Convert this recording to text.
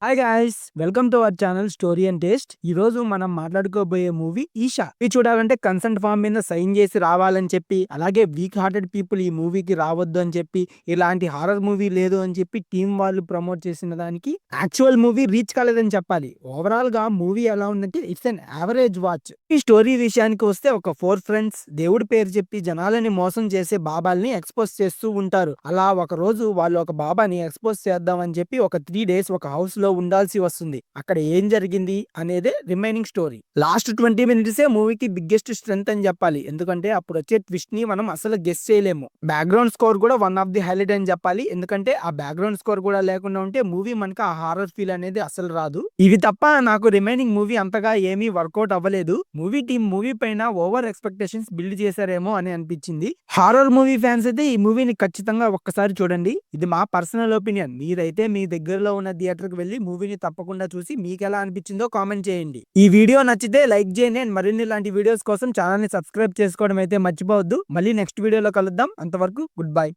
Hi guys, welcome to our channel story and taste. ఈ రోజు మనం మాట్లాడుకోబోయే మూవీ ఈషా. ఇది చూడాలంటే కన్సెంట్ ఫామ్ మీద సైన్ చేసి రావాలని చెప్పి, అలాగే వీక్ హార్టెడ్ పీపుల్ ఈ మూవీకి రావద్దు అని చెప్పి, ఇలాంటి హారర్ మూవీ లేదు అని చెప్పి టీం వాళ్ళు ప్రమోట్ చేసిన దానికి యాక్చువల్ మూవీ రీచ్ కాలేదని చెప్పాలి. ఓవరాల్ గా మూవీ ఎలా ఉందంటే ఇట్స్ అన్ యావరేజ్ వాచ్. ఈ స్టోరీ విషయానికి వస్తే ఒక 4 ఫ్రెండ్స్ దేవుడి పేరు చెప్పి జనాలని మోసం చేసే బాబాల్ని ఎక్స్పోజ్ చేస్తూ ఉంటారు. అలా ఒక రోజు వాళ్ళు ఒక బాబాని ఎక్స్పోజ్ చేద్దామని చెప్పి ఒక 3 డేస్ ఒక హౌస్ లో ఉండాల్సి వస్తుంది. అక్కడ ఏం జరిగింది అనేదే రిమైనింగ్ స్టోరీ. లాస్ట్ 20 మినిట్సే మూవీకి బిగ్గెస్ట్ స్ట్రెంత్ అని చెప్పాలి. ఎందుకంటే అప్పుడు వచ్చే ట్విస్ట్ ని మనం అసలు గెస్ చేయలేము. బ్యాక్గ్రౌండ్ స్కోర్ కూడా వన్ ఆఫ్ ది హైలైట్ అని చెప్పాలి. ఎందుకంటే ఆ బ్యాక్గ్రౌండ్ స్కోర్ కూడా లేకుండా ఉంటే మూవీ మనకి ఆ హారర్ ఫీల్ అనేది అసలు రాదు. ఇవి తప్ప నాకు రిమైనింగ్ మూవీ అంతగా ఏమీ వర్కౌట్ అవ్వలేదు. మూవీ టీం మూవీ పైన ఓవర్ ఎక్స్పెక్టేషన్స్ బిల్డ్ చేశారేమో అని అనిపించింది. హారర్ మూవీ ఫ్యాన్స్ అయితే ఈ మూవీని ఖచ్చితంగా ఒక్కసారి చూడండి. ఇది మా పర్సనల్ ఒపీనియన్. మీరైతే మీ దగ్గరలో ఉన్న థియేటర్ కి వెళ్ళి మూవీని తప్పకుండా చూసి మీకు ఎలా అనిపించిందో కామెంట్ చేయండి. ఈ వీడియో నచ్చితే లైక్ చేయండి అండ్ మరిన్ని ఇలాంటి వీడియోస్ కోసం ఛానల్ ని సబ్స్క్రైబ్ చేసుకోవడం అయితే మర్చిపోవద్దు. మళ్ళీ నెక్స్ట్ వీడియోలో కలుద్దాం. అంతవరకు గుడ్ బై.